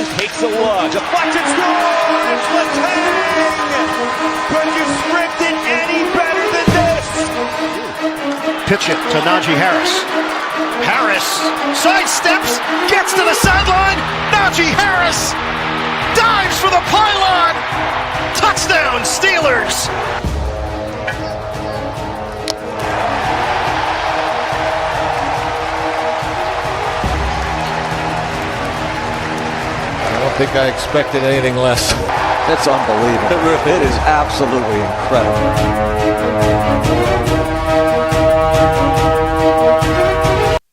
one takes a lug. Deflected, scores! Letang! Could you script it any better than this? Pitch it to Najee Harris. Harris sidesteps, gets to the sideline. Najee Harris dives for the pylon. Touchdown, Steelers! I don't think I expected anything less. That's unbelievable. It is absolutely incredible.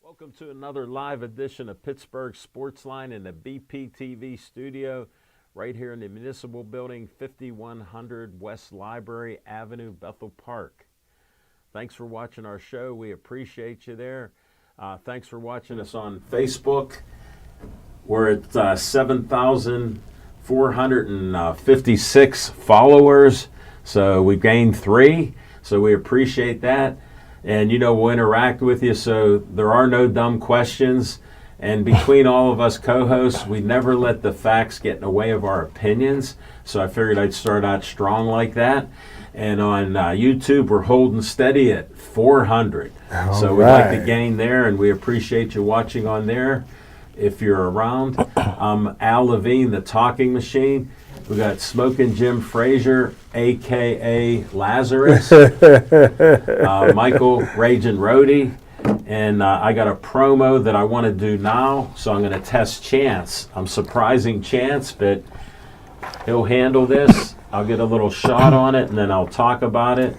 Welcome to another live edition of Pittsburgh Sportsline in the BPTV studio right here in the Municipal Building, 5100 West Library Avenue, Bethel Park. Thanks for watching our show. We appreciate you there. Thanks for watching us on Facebook. We're at 7,456 followers, so we've gained 3, so we appreciate that. And, you know, we'll interact with you, so there are no dumb questions. And between all of us co-hosts, we never let the facts get in the way of our opinions, so I figured I'd start out strong like that. And on YouTube, we're holding steady at 400. So we'd like to gain there, and we appreciate you watching on there. If you're around, I'm Al Levine, the talking machine. We got Smoking Jim Frazier, a.k.a. Lazarus, Michael Ragin' Roadie, and I got a promo that I want to do now, so I'm going to test Chance. I'm surprising Chance, but he'll handle this. I'll get a little shot on it, and then I'll talk about it.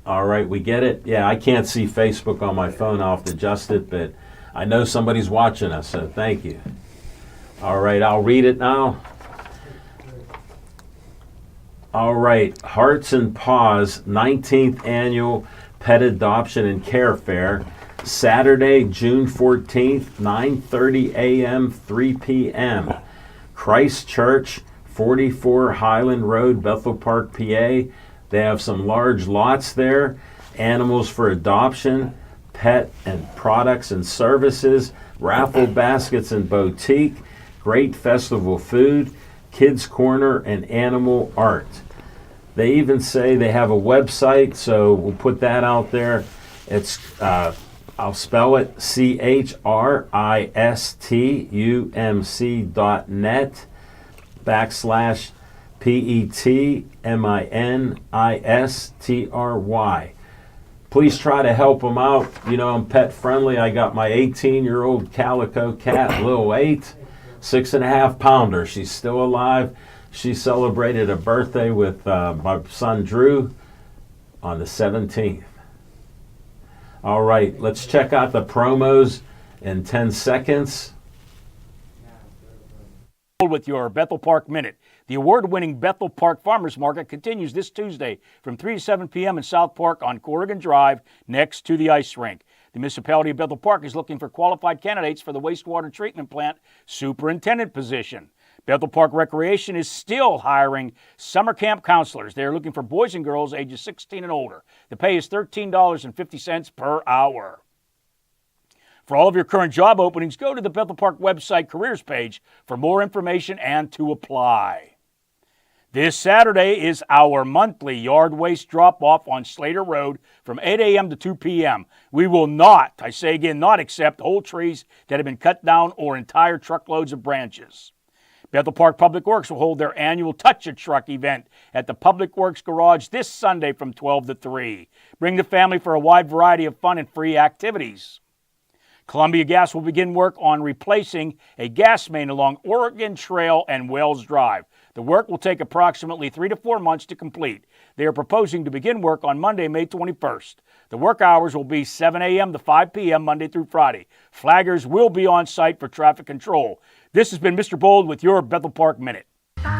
All right, we get it. Yeah, I can't see Facebook on my phone. I'll have to adjust it, but I know somebody's watching us, so thank you. All right, I'll read it now. All right, Hearts and Paws 19th Annual Pet Adoption and Care Fair, Saturday, June 14th, 9:30 a.m., 3 p.m. Christ Church, 44 Highland Road, Bethel Park, PA. They have some large lots there, animals for adoption, pet and products and services, raffle baskets and boutique, great festival food, kids corner, and animal art. They even say they have a website, so we'll put that out there. It's, I'll spell it, CHRISTUMC.net/PETMINISTRY. Please try to help them out. You know, I'm pet friendly. I got my 18-year-old calico cat, Lil 8, 6.5 pounder. She's still alive. She celebrated a birthday with my son Drew on the 17th. All right, let's check out the promos in 10 seconds. With your Bethel Park Minute. The award-winning Bethel Park Farmers Market continues this Tuesday from 3 to 7 p.m. in South Park on Corrigan Drive next to the ice rink. The municipality of Bethel Park is looking for qualified candidates for the wastewater treatment plant superintendent position. Bethel Park Recreation is still hiring summer camp counselors. They are looking for boys and girls ages 16 and older. The pay is $13.50 per hour. For all of your current job openings, go to the Bethel Park website careers page for more information and to apply. This Saturday is our monthly yard waste drop-off on Slater Road from 8 a.m. to 2 p.m. We will not, I say again, not accept whole trees that have been cut down or entire truckloads of branches. Bethel Park Public Works will hold their annual Touch-A-Truck event at the Public Works Garage this Sunday from 12 to 3. Bring the family for a wide variety of fun and free activities. Columbia Gas will begin work on replacing a gas main along Oregon Trail and Wells Drive. The work will take approximately 3 to 4 months to complete. They are proposing to begin work on Monday, May 21st. The work hours will be 7 a.m. to 5 p.m. Monday through Friday. Flaggers will be on site for traffic control. This has been Mr. Bold with your Bethel Park Minute.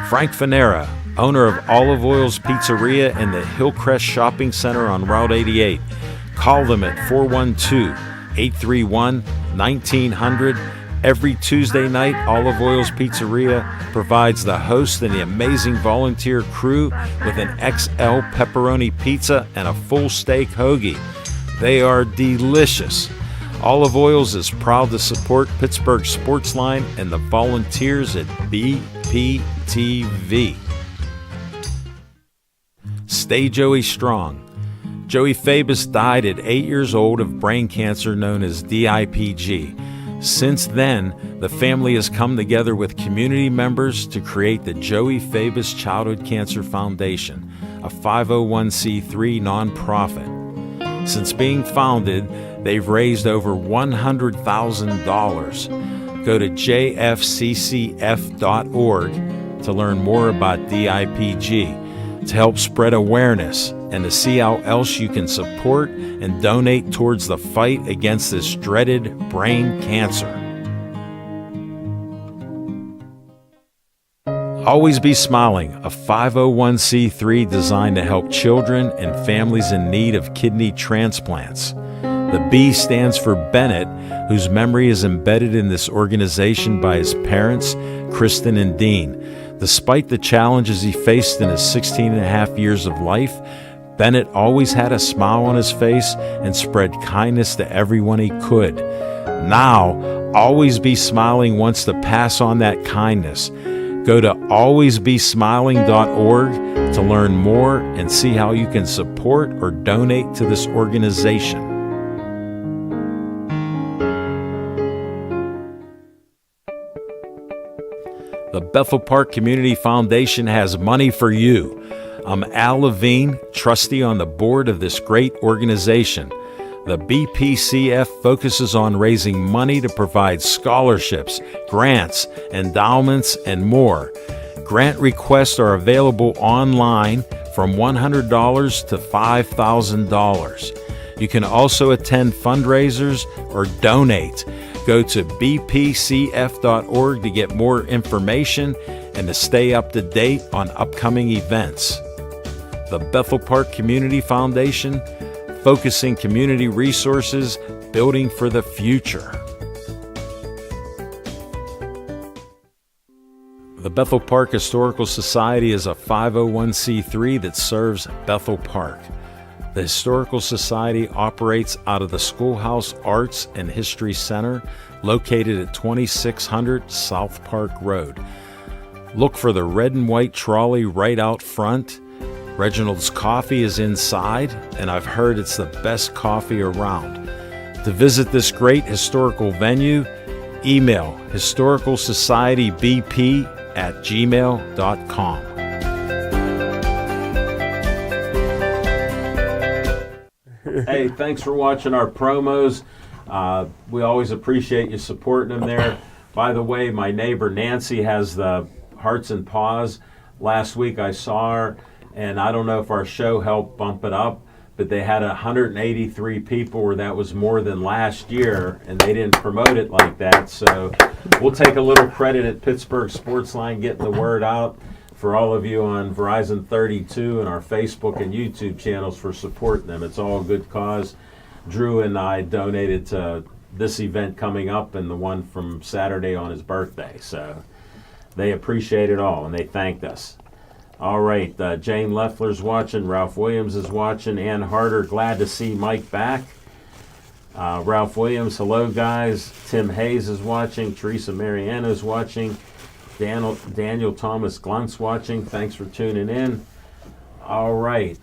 Frank Fanera, owner of Olive Oil's Pizzeria and the Hillcrest Shopping Center on Route 88. Call them at 412-831-1900 Every Tuesday night, Olive Oil's Pizzeria provides the host and the amazing volunteer crew with an XL pepperoni pizza and a full steak hoagie. They are delicious. Olive Oils is proud to support Pittsburgh Sportsline and the volunteers at BPTV. Stay Joey strong. Joey Fabus died at 8 years old of brain cancer known as DIPG. Since then, the family has come together with community members to create the Joey Fabus Childhood Cancer Foundation, a 501c3 nonprofit. Since being founded, they've raised over $100,000. Go to jfccf.org to learn more about DIPG, to help spread awareness, and to see how else you can support and donate towards the fight against this dreaded brain cancer. Always Be Smiling, a 501c3 designed to help children and families in need of kidney transplants. The B stands for Bennett, whose memory is embedded in this organization by his parents, Kristen and Dean. Despite the challenges he faced in his 16 and a half years of life, Bennett always had a smile on his face and spread kindness to everyone he could. Now, Always Be Smiling wants to pass on that kindness. Go to alwaysbesmiling.org to learn more and see how you can support or donate to this organization. The Bethel Park Community Foundation has money for you. I'm Al Levine, trustee on the board of this great organization. The BPCF focuses on raising money to provide scholarships, grants, endowments, and more. Grant requests are available online from $100 to $5,000. You can also attend fundraisers or donate. Go to bpcf.org to get more information and to stay up to date on upcoming events. The Bethel Park Community Foundation, focusing community resources, building for the future. The Bethel Park Historical Society is a 501c3 that serves Bethel Park. The Historical Society operates out of the Schoolhouse Arts and History Center, located at 2600 South Park Road. Look for the red and white trolley right out front. Reginald's Coffee is inside, and I've heard it's the best coffee around. To visit this great historical venue, email historicalsocietybp@gmail.com. Hey, thanks for watching our promos. We always appreciate you supporting them there. By the way, my neighbor Nancy has the Hearts and Paws. Last week I saw her, and I don't know if our show helped bump it up, but they had 183 people, where that was more than last year, and they didn't promote it like that. So we'll take a little credit at Pittsburgh Sportsline getting the word out for all of you on Verizon 32 and our Facebook and YouTube channels for supporting them. It's all a good cause. Drew and I donated to this event coming up and the one from Saturday on his birthday. So they appreciate it all, and they thanked us. All right, Jane Leffler's watching. Ralph Williams is watching. Ann Harder, glad to see Mike back. Ralph Williams, hello, guys. Tim Hayes is watching. Teresa Mariano is watching. Daniel Thomas Glunt's watching. Thanks for tuning in. All right.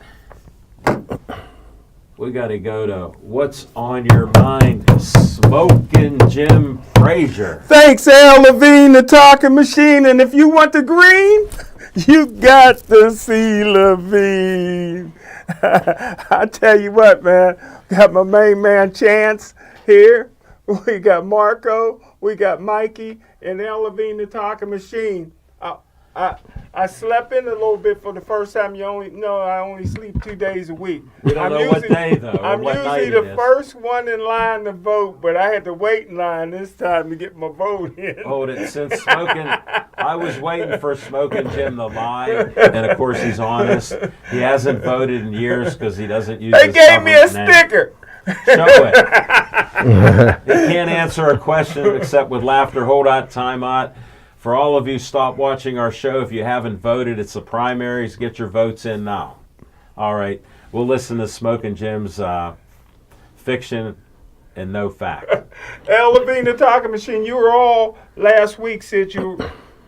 We got to go to What's on Your Mind, Smoking Jim Frazier. Thanks, Al Levine, the talking machine. And if you want the green, you got to see Levine. I tell you what, man. Got my main man Chance here. We got Marco. We got Mikey and Al Levine, the talking machine. I slept in a little bit for the first time. I only sleep 2 days a week. We don't know what day, though. I'm usually the first one in line to vote, but I had to wait in line this time to get my vote in. Hold it. Since Smoking, I was waiting for Smoking Jim to lie, and of course he's honest. He hasn't voted in years because he doesn't use. They gave me a sticker. Show it. He can't answer a question except with laughter. Hold on, time out. For all of you, stop watching our show. If you haven't voted, it's the primaries. Get your votes in now. All right. We'll listen to Smoking Jim's fiction and no fact. Al Levine, the talking machine, you were all last week said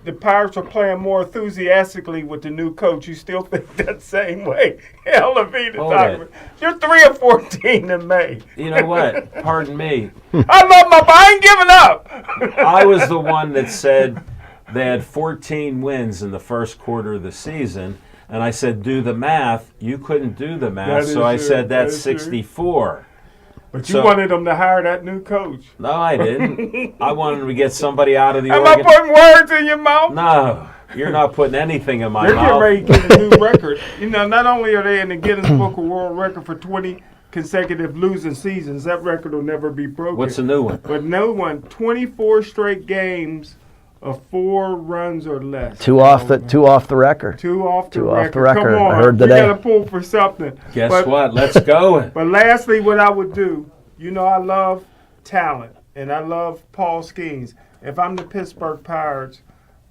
the Pirates are playing more enthusiastically with the new coach. You still think that same way? Al Levine, the talking machine. You're 3 or 14 in May. You know what? Pardon me. I love my, I ain't giving up. I was the one that said they had 14 wins in the first quarter of the season, and I said, do the math. You couldn't do the math, so I said that's 64. But you wanted them to hire that new coach. No, I didn't. I wanted them to get somebody out of the Am I putting words in your mouth? No, you're not putting anything in my They're mouth. They're getting ready to get a new record. You know, not only are they in the Guinness Book of World Record for 20 consecutive losing seasons, that record will never be broken. What's the new one? But no one, 24 straight games of 4 runs or less. Two off the record. Two off the record. Come on, I heard today. We got to pull for something. Guess what? Let's go. But lastly, what I would do, you know, I love talent and I love Paul Skeens. If I'm the Pittsburgh Pirates,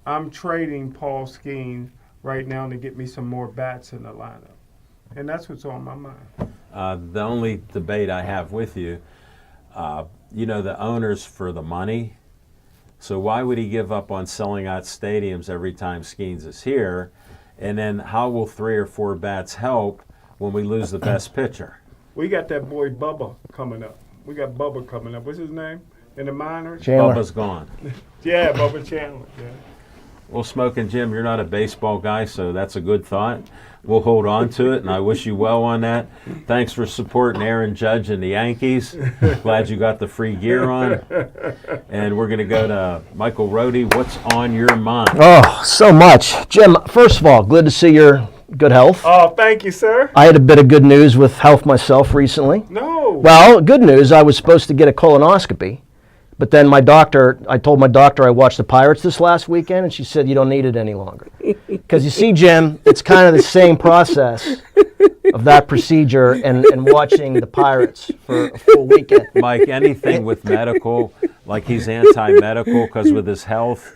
I'm trading Paul Skeens right now to get me some more bats in the lineup, and that's what's on my mind. The only debate I have with you, you know, the owner's for the money. So why would he give up on selling out stadiums every time Skeens is here? And then how will 3 or 4 bats help when we lose the best pitcher? We got that boy Bubba coming up. We got Bubba coming up. What's his name? In the minors? Chandler. Bubba's gone. Yeah, Bubba Chandler. Yeah. Well, Smoking Jim, you're not a baseball guy, so that's a good thought. We'll hold on to it, and I wish you well on that. Thanks for supporting Aaron Judge and the Yankees. Glad you got the free gear on. And we're going to go to Michael Rohde. What's on your mind? Oh, so much. Jim, first of all, good to see your good health. Oh, thank you, sir. I had a bit of good news with health myself recently. No. Well, good news, I was supposed to get a colonoscopy, but then I told my doctor I watched the Pirates this last weekend, and she said, you don't need it any longer. Because you see, Jim, it's kind of the same process of that procedure and watching the Pirates for a full weekend. Mike, anything with medical, like he's anti-medical because with his health,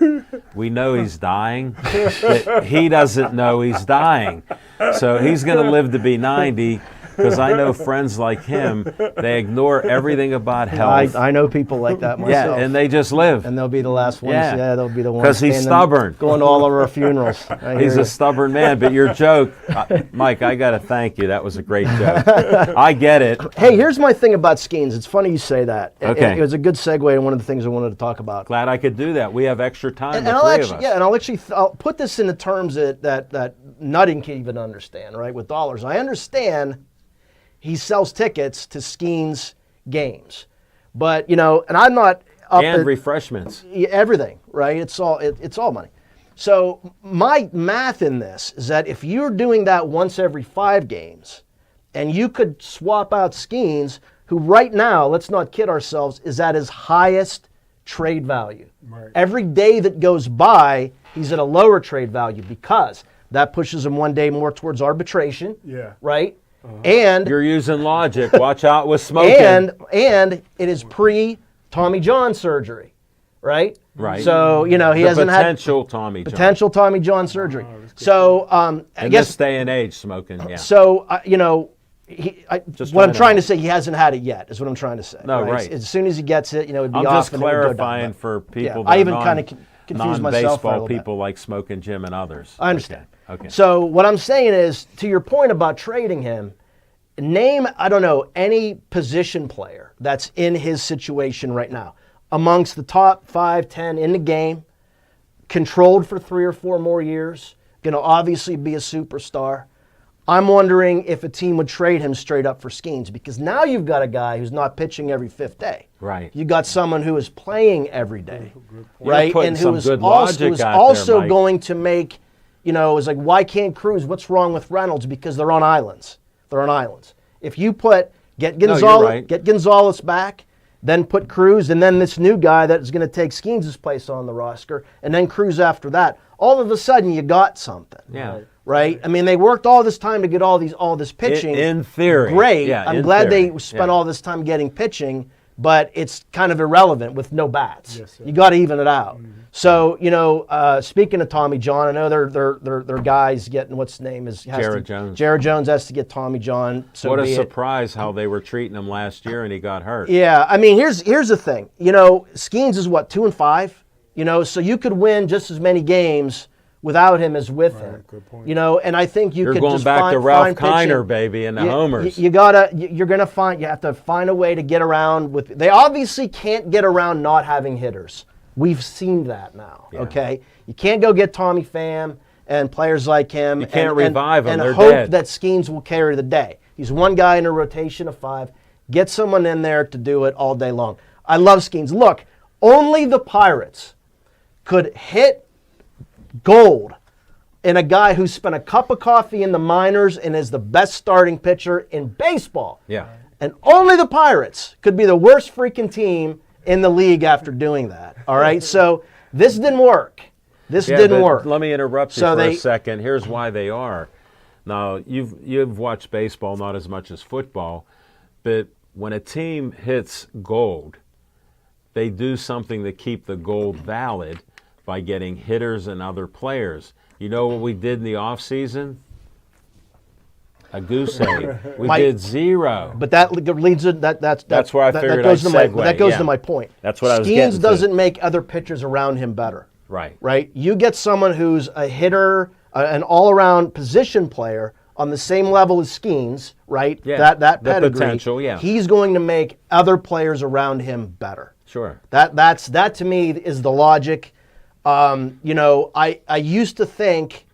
we know he's dying. But he doesn't know he's dying. So he's going to live to be 90 because I know friends like him, they ignore everything about health. I know people like that myself. Yeah, and they just live. And they'll be the last ones. Yeah. They'll be the ones. Because he's stubborn. Going to all of our funerals. He's a stubborn man, but your joke, Mike, I got to thank you. That was a great joke. I get it. Hey, here's my thing about Skeens. It's funny you say that. Okay. It was a good segue to one of the things I wanted to talk about. Glad I could do that. We have extra time, And the I'll three actually, of us. yeah, and I'll put this into terms that Nutting can even understand, right, with dollars. I understand he sells tickets to Skeens games, but and I'm not up and refreshments, everything, right? It's all money. So my math in this is that if you're doing that once every 5 games, and you could swap out Skeens, who right now, let's not kid ourselves, is at his highest trade value. Right. Every day that goes by, he's at a lower trade value because that pushes him one day more towards arbitration. Yeah. Right. And you're using logic. Watch out with smoking. And it is pre-Tommy John surgery, right? Right. So he hasn't had potential Tommy John surgery. So in this day and age, smoking. Yeah. So what I'm trying to say, he hasn't had it yet. Is what I'm trying to say. No, right. As soon as he gets it, it'd be I'm off. just clarifying for people. Yeah, I even kind of confuse myself for a non-baseball little bit. people like Smoking Jim and others. I understand. Okay. So what I'm saying is, to your point about trading him, name, I don't know, any position player that's in his situation right now, amongst the top 5, 10 in the game, controlled for 3 or 4 more years, going to obviously be a superstar. I'm wondering if a team would trade him straight up for Skeens, because now you've got a guy who's not pitching every 5th day. Right. You got someone who is playing every day, right? And who is also going to make, it's like, why can't Cruz? What's wrong with Reynolds? Because they're on islands. If you get Gonzalez back, then put Cruz, and then this new guy that is going to take Skeens' place on the roster, and then Cruz after that, all of a sudden you got something. Yeah. Right? I mean, they worked all this time to get all this pitching. In theory. Great. Yeah, I'm glad they spent all this time getting pitching, but it's kind of irrelevant with no bats. You got to even it out. So, speaking of Tommy John, I know they're guys getting, what's his name? Jared Jones. Jared Jones has to get Tommy John. So what a surprise how they were treating him last year and he got hurt. Yeah, I mean, here's the thing. Skeens is what, 2-5? So you could win just as many games without him as with him. Good point. And I think You're could going just back to Ralph find pitching. Kiner, baby, and the homers. You have to find a way to get around with. They obviously can't get around not having hitters. We've seen that now. Yeah. Okay, you can't go get Tommy Pham and players like him. You can't revive them. And They're hope dead. that Skeens will carry the day. He's one guy in a rotation of 5. Get someone in there to do it all day long. I love Skeens. Look, only the Pirates could hit gold in a guy who spent a cup of coffee in the minors and is the best starting pitcher in baseball. Yeah. And only the Pirates could be the worst freaking team in the league after doing that. All right? So this didn't work. This didn't work. Let me interrupt you So for they- a second. Here's why they are. Now, you've watched baseball, not as much as football, but when a team hits gold, they do something to keep the gold valid by getting hitters and other players. You know what we did in the offseason? A goose egg. We did 0. But that leads to that's where I figured I'd segue, that goes yeah. to my point. That's what I was getting Skeens to. doesn't make other pitchers around him better. Right. Right? You get someone who's a hitter, an all-around position player on the same level as Skeens, right? Yeah, That the pedigree. potential, yeah. He's going to make other players around him better. Sure. That to me is the logic. I used to think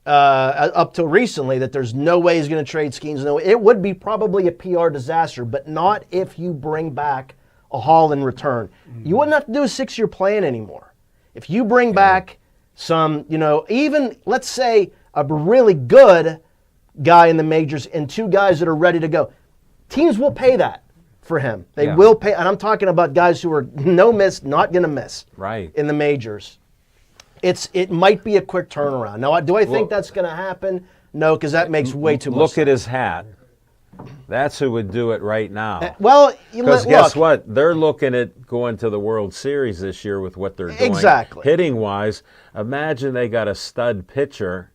up till recently that there's no way he's going to trade Skeens. No, it would be probably a PR disaster, but not if you bring back a haul in return. You wouldn't have to do a 6-year plan anymore. If you bring back some, even let's say a really good guy in the majors and 2 guys that are ready to go, teams will pay that for him. They will pay, and I'm talking about guys who are no miss, not going to miss Right. in the majors. It might be a quick turnaround. Now, do I think that's going to happen? No, because that makes way too much Look sense. at his hat. That's who would do it right now. Well, Because guess what? They're looking at going to the World Series this year with what they're doing. Exactly. Hitting-wise, imagine they got a stud pitcher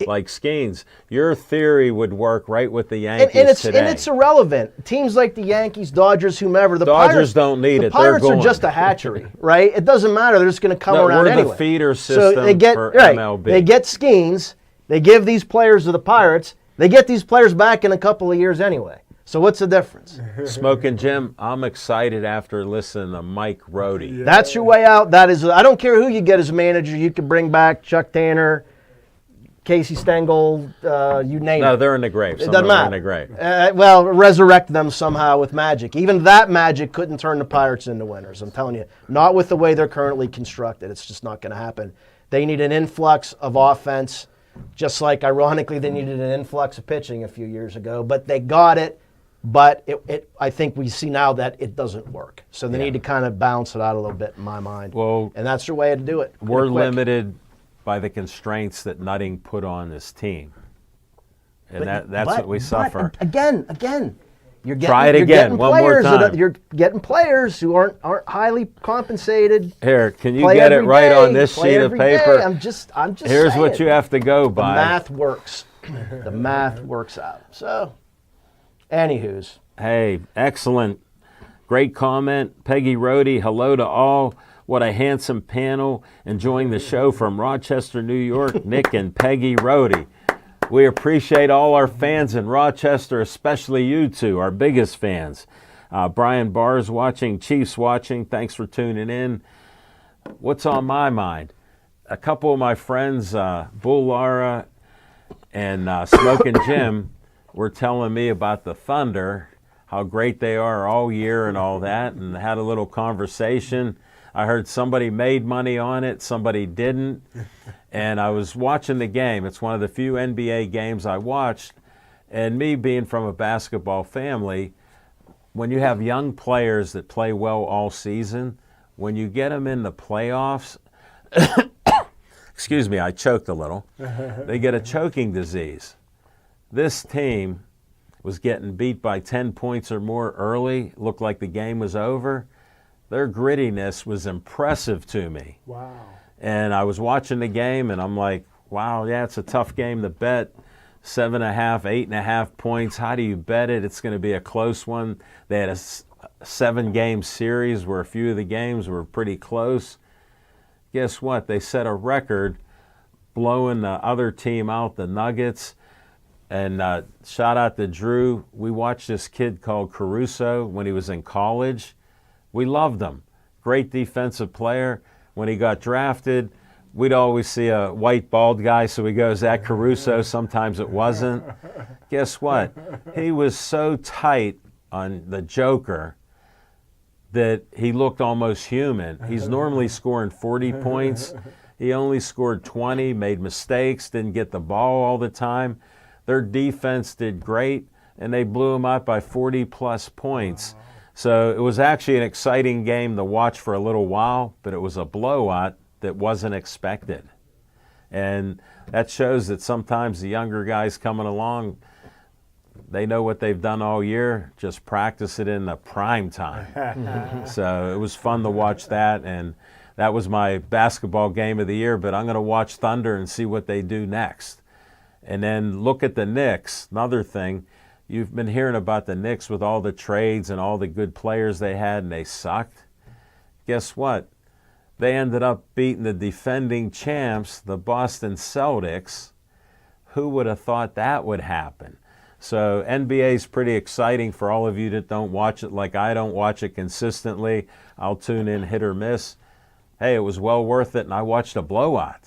like Skeens. Your theory would work right with the Yankees today. And it's irrelevant. Teams like the Yankees, Dodgers, whomever. The Dodgers Pirates, don't need the it. They're Pirates are going. just a hatchery, right? It doesn't matter. They're just going to come around we're anyway. the feeder So system they get, for right, MLB. They get Skeens. They give these players to the Pirates. They get these players back in a couple of years anyway. So what's the difference? Smoking Jim, I'm excited after listening to Mike Rohde. That's your way out. That is. I don't care who you get as manager. You can bring back Chuck Tanner, Casey Stengel, you name it. No, they're in the grave. It doesn't matter. In the grave. Well, resurrect them somehow with magic. Even that magic couldn't turn the Pirates into winners, I'm telling you. Not with the way they're currently constructed. It's just not going to happen. They need an influx of offense, just like, ironically, they needed an influx of pitching a few years ago. But they got it. But I think we see now that it doesn't work. So they need to kind of balance it out a little bit, in my mind. Well, and that's their way to do it. We're Quick. limited by the constraints that Nutting put on this team. And that's what we suffer. Again, you're getting, Try it you're again, getting one more players time. you're getting players who aren't highly compensated. Here, can you play get it every right day, on this play sheet of every day. paper? I'm just Here's saying. what you have to go The by. math works. The math works out. So, anywho's. Hey, excellent. Great comment. Peggy Rohde, hello to all. What a handsome panel. Enjoying the show from Rochester, New York, Nick and Peggy Rohde. We appreciate all our fans in Rochester, especially you two, our biggest fans. Brian Barr's watching, Chiefs watching. Thanks for tuning in. What's on my mind? A couple of my friends, Bull Lara and Smoking Jim, were telling me about the Thunder, how great they are all year and all that, and had a little conversation. I heard somebody made money on it, somebody didn't, and I was watching the game. It's one of the few NBA games I watched, and me being from a basketball family, when you have young players that play well all season, when you get them in the playoffs, excuse me, I choked a little, they get a choking disease. This team was getting beat by 10 points or more early, looked like the game was over. Their grittiness was impressive to me. Wow. And I was watching the game, and I'm like, wow, yeah, it's a tough game to bet. 7.5, 8.5 points. How do you bet it? It's going to be a close one. They had a 7-game series where a few of the games were pretty close. Guess what? They set a record blowing the other team out, the Nuggets. And shout out to Drew. We watched this kid called Caruso when he was in college. We loved him. Great defensive player. When he got drafted, we'd always see a white bald guy, so we go, is that Caruso? Sometimes it wasn't. Guess what? He was so tight on the Joker that he looked almost human. He's normally scoring 40 points. He only scored 20, made mistakes, didn't get the ball all the time. Their defense did great, and they blew him out by 40-plus points. So it was actually an exciting game to watch for a little while, but it was a blowout that wasn't expected. And that shows that sometimes the younger guys coming along, they know what they've done all year, just practice it in the prime time. So it was fun to watch that, and that was my basketball game of the year, but I'm going to watch Thunder and see what they do next. And then look at the Knicks. Another thing, you've been hearing about the Knicks with all the trades and all the good players they had, and they sucked. Guess what? They ended up beating the defending champs, the Boston Celtics. Who would have thought that would happen? So NBA is pretty exciting for all of you that don't watch it like I don't watch it consistently. I'll tune in hit or miss. Hey, it was well worth it, and I watched a blowout.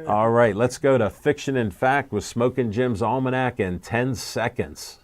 All right, let's go to Fiction and Fact with Smokin' Jim's Almanac in 10 seconds.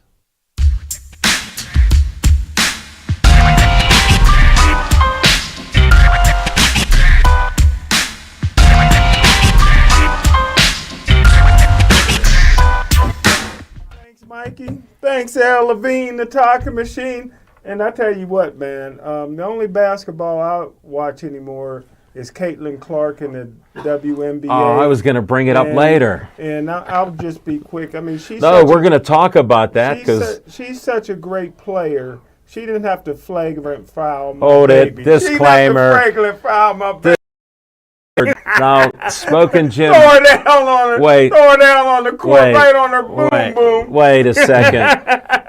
Thanks, Mikey. Thanks, Al Levine, the talking machine. And I tell you what, man, the only basketball I watch anymore is Caitlin Clark in the WNBA. Oh, I was going to bring it up later. And I'll just be quick. I mean, she's we're going to talk about that because she's such a great player. She didn't have to flagrant foul my hold baby. it, disclaimer. She didn't have to flagrant foul my baby. Now, Smokin' Jim. Throw her down on her. Wait. Throw her down on the court, right on her boom boom. Wait a second.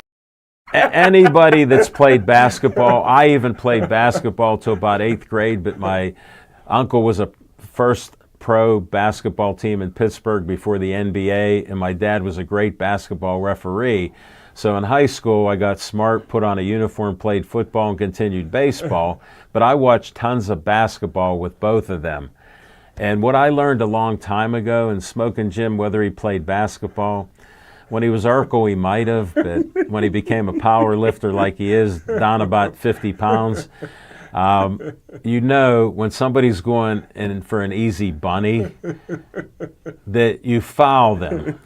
Anybody that's played basketball, I even played basketball till about 8th grade, but my uncle was a first pro basketball team in Pittsburgh before the NBA, and my dad was a great basketball referee. So in high school, I got smart, put on a uniform, played football, and continued baseball, but I watched tons of basketball with both of them. And what I learned a long time ago, and Smokin' Jim, whether he played basketball, when he was Urkel, he might have, but when he became a power lifter like he is, down about 50 pounds, you know when somebody's going in for an easy bunny that you foul them.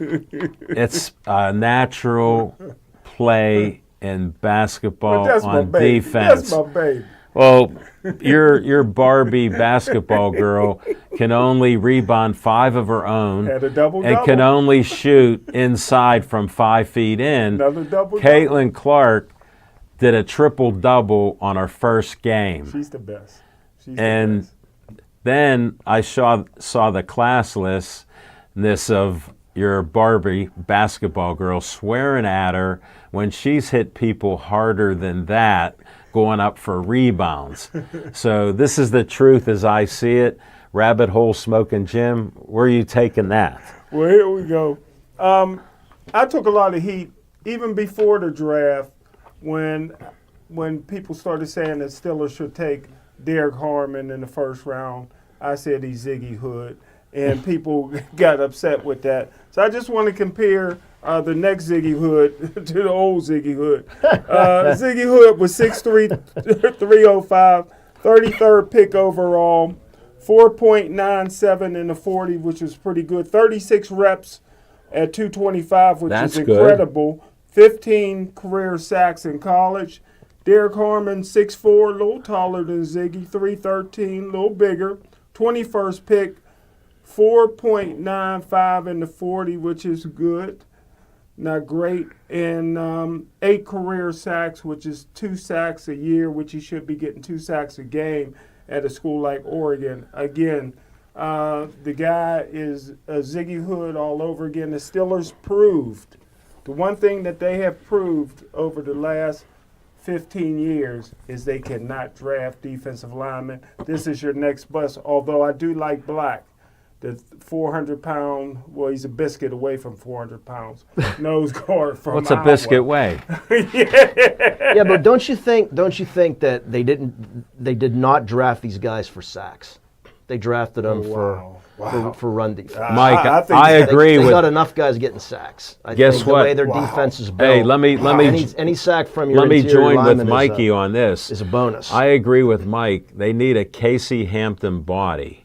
It's a natural play in basketball on defense. That's my baby. Well, your Barbie basketball girl can only rebound 5 of her own and can only shoot inside from 5 feet in. Another double. Caitlin Clark did a triple-double on her first game. She's the best. And then I saw the classlessness of your Barbie basketball girl swearing at her when she's hit people harder than that, going up for rebounds. So this is the truth as I see it. Rabbit hole Smokin' Jim, where are you taking that? Well, here we go. I took a lot of heat even before the draft when people started saying that Steelers should take Derek Harmon in the first round. I said he's Ziggy Hood, and people got upset with that. So I just want to compare the next Ziggy Hood to the old Ziggy Hood. Ziggy Hood was 6'3", 305, 33rd pick overall, 4.97 in the 40, which is pretty good. 36 reps at 225, which is incredible. Good. 15 career sacks in college. Derek Harmon, 6'4", a little taller than Ziggy, 313, a little bigger. 21st pick, 4.95 in the 40, which is good. not great. And 8 career sacks, which is 2 sacks a year, which he should be getting 2 sacks a game at a school like Oregon. Again, the guy is a Ziggy Hood all over again. The Steelers proved, the one thing that they have proved over the last 15 years is they cannot draft defensive linemen. This is your next bust, although I do like Black. The 400-pound, well, he's a biscuit away from 400 pounds. Nose guard from What's a Iowa. biscuit weigh? Yeah, but don't you think that they did not draft these guys for sacks? They drafted them for run defense. Mike, I They agree with. got enough guys getting sacks. I Guess think what? The way their defense is built. Hey, let me any sack from your let me interior join with lineman Mikey on this. is a bonus. I agree with Mike. They need a Casey Hampton body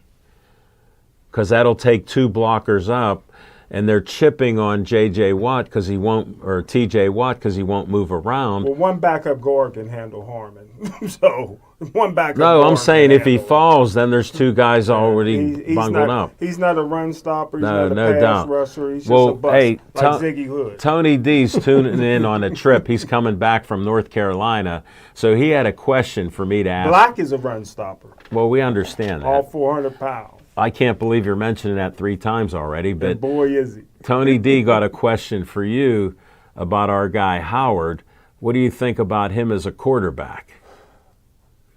because that'll take 2 blockers up, and they're chipping on J.J. Watt because he won't, or T.J. Watt because he won't move around. Well, one backup guard can handle Harmon. So one backup No, guard I'm saying can if he handle him. falls, then there's 2 guys already He's bungled not, up. He's not a run stopper. He's No, not a no pass doubt. rusher. He's Well, just a bust, hey, like Ziggy Hood. Tony D's tuning in on a trip. He's coming back from North Carolina, so he had a question for me to ask. Black is a run stopper. Well, we understand that. All 400 pounds. I can't believe you're mentioning that 3 times already, but And boy, is he. Tony D got a question for you about our guy Howard. What do you think about him as a quarterback?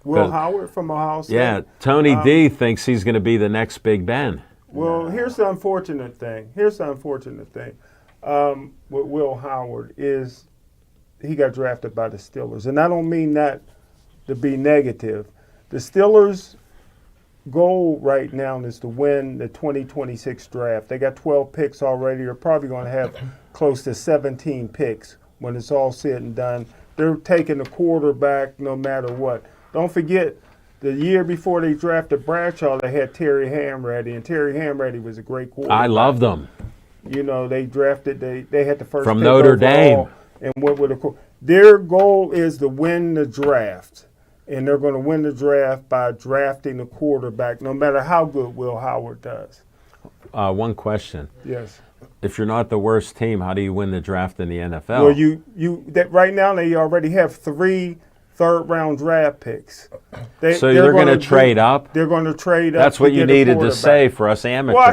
Will Howard from Ohio State? Yeah, Tony D thinks he's going to be the next Big Ben. Well, here's the unfortunate thing. With Will Howard is he got drafted by the Steelers. And I don't mean that to be negative. The Steelers' goal right now is to win the 2026 draft. They got 12 picks already. They're probably going to have close to 17 picks when it's all said and done. They're taking a quarterback no matter what. Don't forget, the year before they drafted Bradshaw, they had Terry Hamready, and Terry Hamready was a great quarterback. I love them. You know, they drafted, they had the first From pick Notre overall Dame. and went with their goal is to win the draft. And they're going to win the draft by drafting a quarterback, no matter how good Will Howard does. One question. Yes. If you're not the worst team, how do you win the draft in the NFL? Well, that right now they already have 3 third-round draft picks. So you're going to trade up? They're going to trade up. That's what to you get a needed to quarterback. say for us amateurs. Well,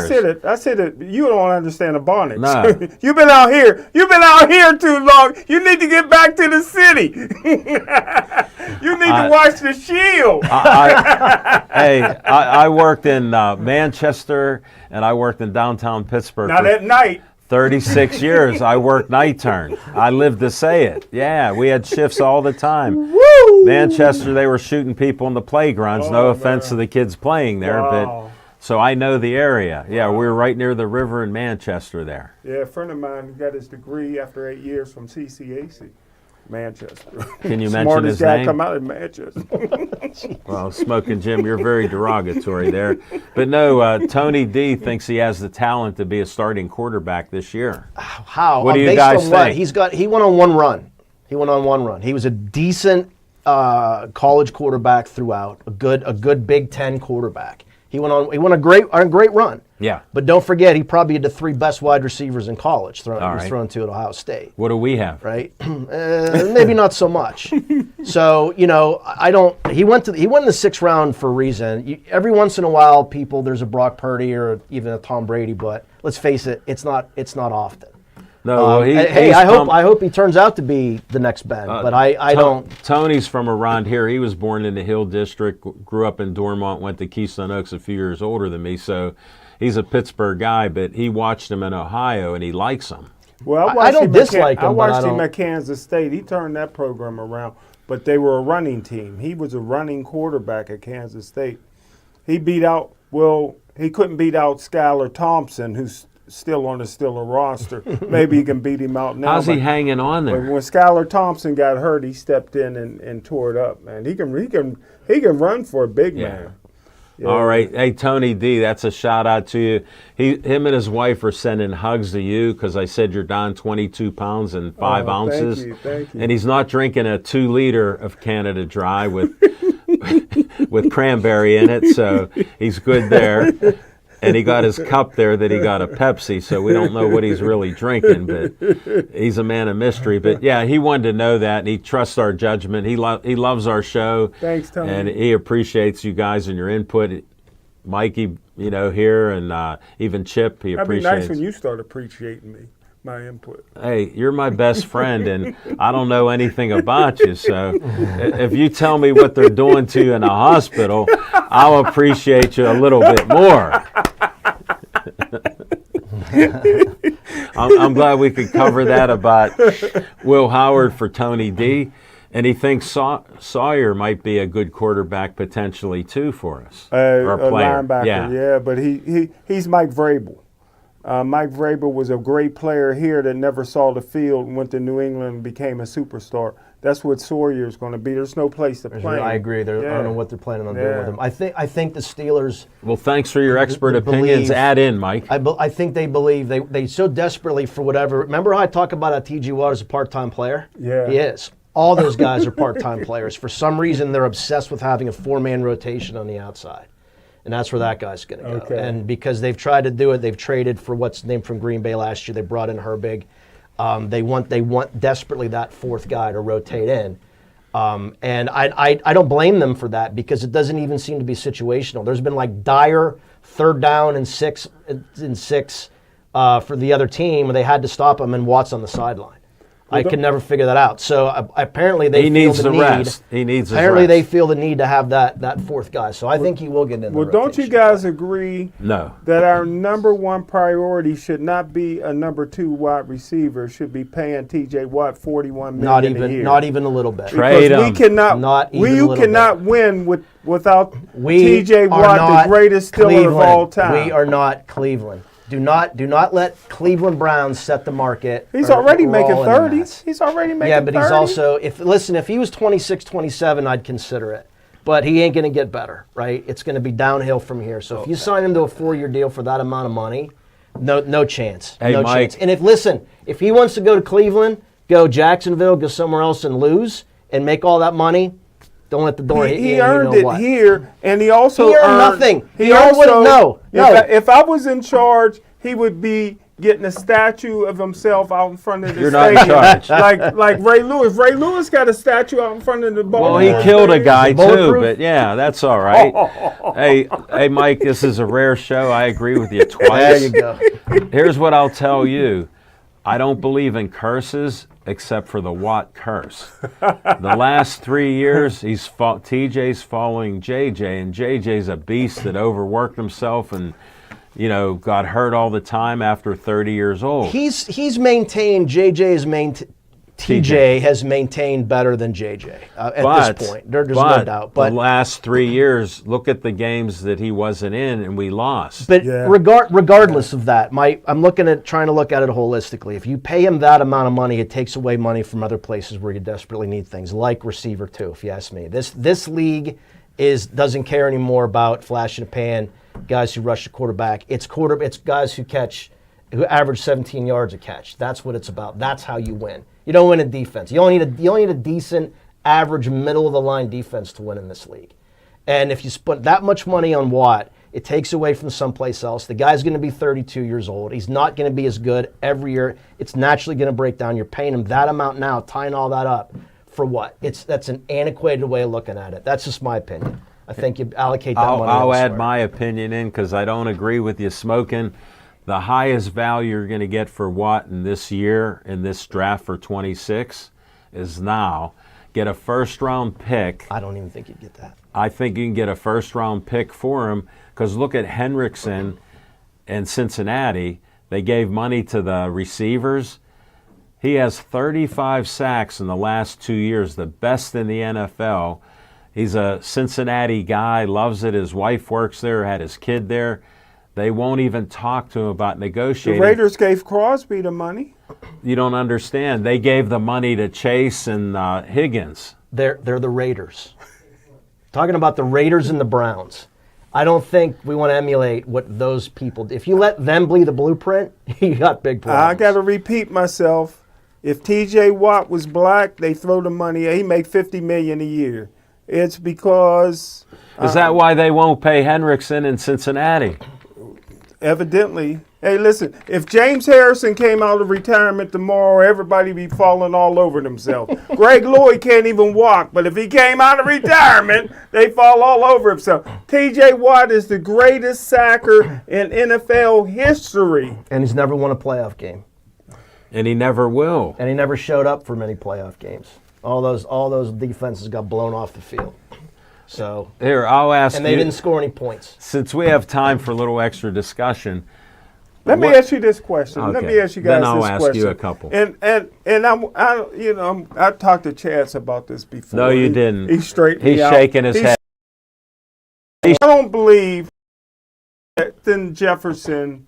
I said it. You don't understand the bonnets. No. You've been out here too long. You need to get back to the city. You need to watch The Shield. I worked in Manchester, and I worked in downtown Pittsburgh. Not at night. 36 years. I worked night turn. I lived to say it. Yeah, we had shifts all the time. Woo! Manchester, they were shooting people in the playgrounds. No offense to the kids playing there, but so I know the area. Yeah, we were right near the river in Manchester there. Yeah, a friend of mine got his degree after 8 years from CCAC, Manchester. Can you mention his Smartest guy name? come out of Manchester. Well, Smoking Jim, you're very derogatory there. But no, Tony D thinks he has the talent to be a starting quarterback this year. How? What do you based guys on what? think? He went on one run. He was a decent college quarterback throughout. A good Big Ten quarterback. He went on a great run. Yeah. But don't forget, he probably had the 3 best wide receivers in college. He was right. thrown to at Ohio State. What do we have? Right? Maybe not so much. So he went in the 6th round for a reason. Every once in a while, there's a Brock Purdy or even a Tom Brady, but let's face it, it's not often. No, I hope he turns out to be the next Ben, but I don't. Tony's from around here. He was born in the Hill District, grew up in Dormont, went to Keystone Oaks, a few years older than me, so he's a Pittsburgh guy, but he watched him in Ohio, and he likes him. Well, I don't dislike him. I watched him at Kansas State. He turned that program around, but they were a running team. He was a running quarterback at Kansas State. He couldn't beat out Skylar Thompson, who's still on the Steeler roster. Maybe he can beat him out now. How's he hanging on there? But when Skylar Thompson got hurt, he stepped in and tore it up, man. He can run for a big man. Yeah. All right. Hey, Tony D, that's a shout out to you. Him and his wife are sending hugs to you because I said you're down 22 pounds and 5 ounces. Thank you. And he's not drinking a 2-liter of Canada Dry with with cranberry in it, so he's good there. and he got his cup there that he got a Pepsi, so we don't know what he's really drinking, but he's a man of mystery. But yeah, he wanted to know that, and he trusts our judgment. He loves our show. Thanks, Tony. And he appreciates you guys and your input. Mikey, here, and even Chip, he That'd be appreciates. nice when you start appreciating me, my input. Hey, you're my best friend, and I don't know anything about you. So if you tell me what they're doing to you in the hospital, I'll appreciate you a little bit more. I'm glad we could cover that about Will Howard for Tony D. And he thinks Sawyer might be a good quarterback potentially too for us, or A player. linebacker, yeah, but he's Mike Vrabel. Mike Vrabel was a great player here that never saw the field and went to New England and became a superstar. That's what Sawyer's going to be. There's no place to play him. I agree. I don't know what they're planning on doing with him. I think the Steelers. Well, thanks for your expert opinions. Add in, Mike. I think they believe they so desperately for whatever. Remember how I talk about how T.J. Watt is a part-time player? Yeah. He is. All those guys are part-time players. For some reason, they're obsessed with having a four-man rotation on the outside. And that's where that guy's going to go. Okay. And because they've tried to do it, they've traded for what's named from Green Bay last year. They brought in Herbig. They want desperately that fourth guy to rotate in. And I don't blame them for that because it doesn't even seem to be situational. There's been like dire third down and six for the other team where they had to stop him and Watt's on the sideline. I could never figure that out. So apparently they feel the need. Rest. He needs his apparently rest. they feel the need to have that fourth guy. So I think he will get in the Well, don't you guys agree that our number one priority should not be a number 2 wide receiver? It should be paying T.J. Watt $41 million a year. Not even a little bit. Trade him. We cannot. You cannot win without T.J. Watt, the greatest Steeler of all time. We are not Cleveland. Do not let Cleveland Browns set the market. He's already making 30. He's already making 30. Yeah, but he's also if he was 26, 27, I'd consider it. But he ain't going to get better, right? It's going to be downhill from here. So if you sign him to a 4-year deal for that amount of money, no chance. Hey, no Mike. chance. And if he wants to go to Cleveland, go Jacksonville, go somewhere else and lose and make all that money, don't let the door hit you. He earned it here, and he also earned nothing. He also no. If I was in charge, he would be getting a statue of himself out in front of the You're stadium. not in charge. like Ray Lewis. Ray Lewis got a statue out in front of the ball. Well, he killed a guy too, but yeah, that's all right. Hey, Mike, this is a rare show. I agree with you twice. There you go. Here's what I'll tell you. I don't believe in curses except for the Watt curse. The last 3 years, TJ's following JJ, and JJ's a beast that overworked himself and got hurt all the time after 30 years old. He's maintained. TJ has maintained better than JJ at this point. There's no doubt. But the last 3 years, look at the games that he wasn't in, and we lost. But regardless of that, I'm trying to look at it holistically. If you pay him that amount of money, it takes away money from other places where you desperately need things, like receiver too. If you ask me, this league doesn't care anymore about flash in the pan guys who rush the quarterback. It's guys who average 17 yards a catch. That's what it's about. That's how you win. You don't win a defense. You only need a decent, average, middle-of-the-line defense to win in this league. And if you spend that much money on Watt, it takes away from someplace else. The guy's going to be 32 years old. He's not going to be as good every year. It's naturally going to break down. You're paying him that amount now, tying all that up for what? That's an antiquated way of looking at it. That's just my opinion. I think you allocate that money. I'll add my opinion in because I don't agree with you smoking. The highest value you're going to get for Watt in this year, in this draft for 26, is now get a first-round pick. I don't even think you'd get that. I think you can get a first-round pick for him because look at Hendrickson and Cincinnati. They gave money to the receivers. He has 35 sacks in the last 2 years, the best in the NFL. He's a Cincinnati guy, loves it. His wife works there, had his kid there. They won't even talk to him about negotiating. The Raiders gave Crosby the money. You don't understand. They gave the money to Chase and Higgins. They're the Raiders. Talking about the Raiders and the Browns. I don't think we want to emulate what those people do. If you let them be the blueprint, you got big problems. I got to repeat myself. If T.J. Watt was black, they throw the money. He make $50 million a year. It's because. Is that why they won't pay Hendrickson in Cincinnati? Evidently. Hey, listen, if James Harrison came out of retirement tomorrow, everybody be falling all over themselves. Greg Lloyd can't even walk, but if he came out of retirement, they fall all over himself. T.J. Watt is the greatest sacker in NFL history. And he's never won a playoff game. And he never will. And he never showed up for many playoff games. All those defenses got blown off the field. So here, I'll ask you. And they didn't score any points. Since we have time for a little extra discussion, let me ask you this question. Okay. Let me ask you guys then I'll this ask question. you a couple. And I talked to Chance about this before. No, you didn't. He straightened me out. He's shaking his head. I don't believe that Jefferson,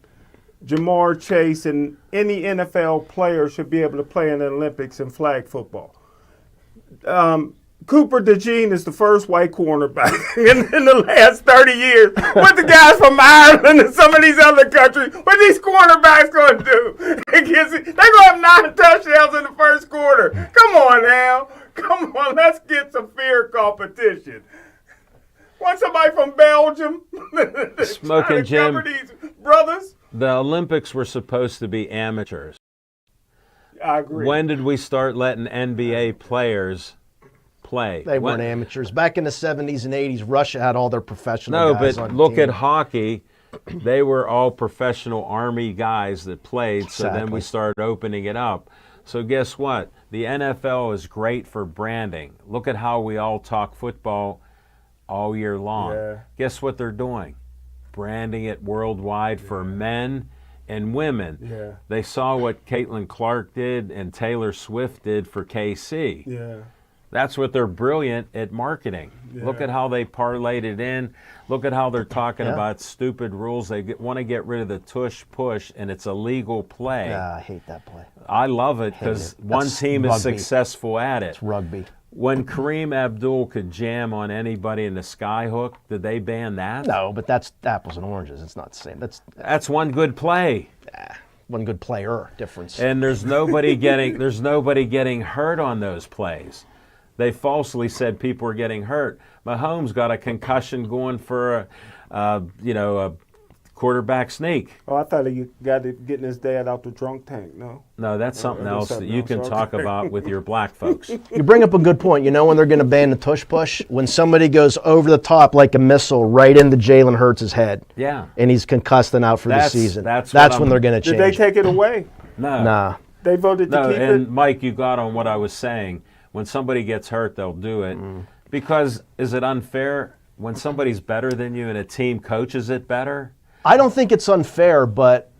Jamar Chase, and any NFL player should be able to play in the Olympics in flag football. Cooper DeJean is the first white cornerback in the last 30 years. What the guys from Ireland and some of these other countries, what these cornerbacks going to do? They're going to have 9 touchdowns in the first quarter. Come on now. Come on, let's get some fair competition. Want somebody from Belgium? Smoking Jim. Cover these brothers? The Olympics were supposed to be amateurs. I agree. When did we start letting NBA players play? They weren't amateurs. Back in the 70s and 80s, Russia had all their professional guys on but the look team. at hockey. They were all professional Army guys that played, so then we started opening it up. So guess what? The NFL is great for branding. Look at how we all talk football all year long. Yeah. Guess what they're doing? Branding it worldwide for men and women. Yeah. They saw what Caitlin Clark did and Taylor Swift did for KC. Yeah. That's what they're brilliant at marketing. Yeah. Look at how they parlayed it in. Look at how they're talking about stupid rules. They want to get rid of the tush push, and it's a legal play. Yeah, I hate that play. I love it because one team is successful at it. It's rugby. When Kareem Abdul could jam on anybody in the skyhook, did they ban that? No, but that's apples and oranges. It's not the same. That's one good play. One good player difference. And there's nobody getting hurt on those plays. They falsely said people were getting hurt. Mahomes got a concussion going for a quarterback sneak. Oh, I thought he got it getting his dad out the drunk tank. No, that's something else that you can talk about with your black folks. You bring up a good point. You know when they're going to ban the tush push? When somebody goes over the top like a missile right into Jalen Hurts' head. Yeah. And he's concussed and out for the season. That's when they're going to change. Did they take it away? No. Nah. They voted to keep it? And Mike, you got on what I was saying. When somebody gets hurt, they'll do it. Because is it unfair when somebody's better than you and a team coaches it better? I don't think it's unfair, but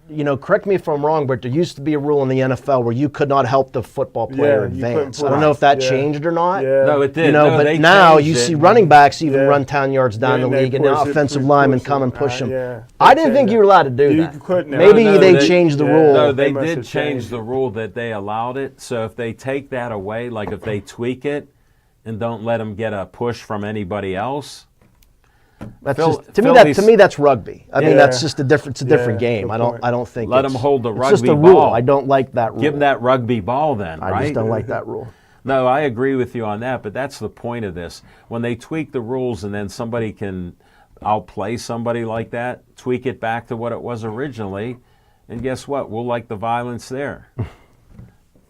correct me if I'm wrong, but there used to be a rule in the NFL where you could not help the football player advance. I don't know if that changed or not. Yeah. No, it did. But now you see running backs even run 10 yards down the league, and the offensive linemen come and push them. I didn't think you were allowed to do that. You couldn't. Maybe they changed the rule. No, they did change the rule that they allowed it. So if they take that away, like if they tweak it and don't let them get a push from anybody else. To me, that's rugby. I mean, that's just a different game. I don't think. Let them hold the rugby it's just a ball. rule. I don't like that rule. Give them that rugby ball then, right? I just don't like that rule. No, I agree with you on that, but that's the point of this. When they tweak the rules and then somebody can outplay somebody like that, tweak it back to what it was originally, and guess what? We'll like the violence there.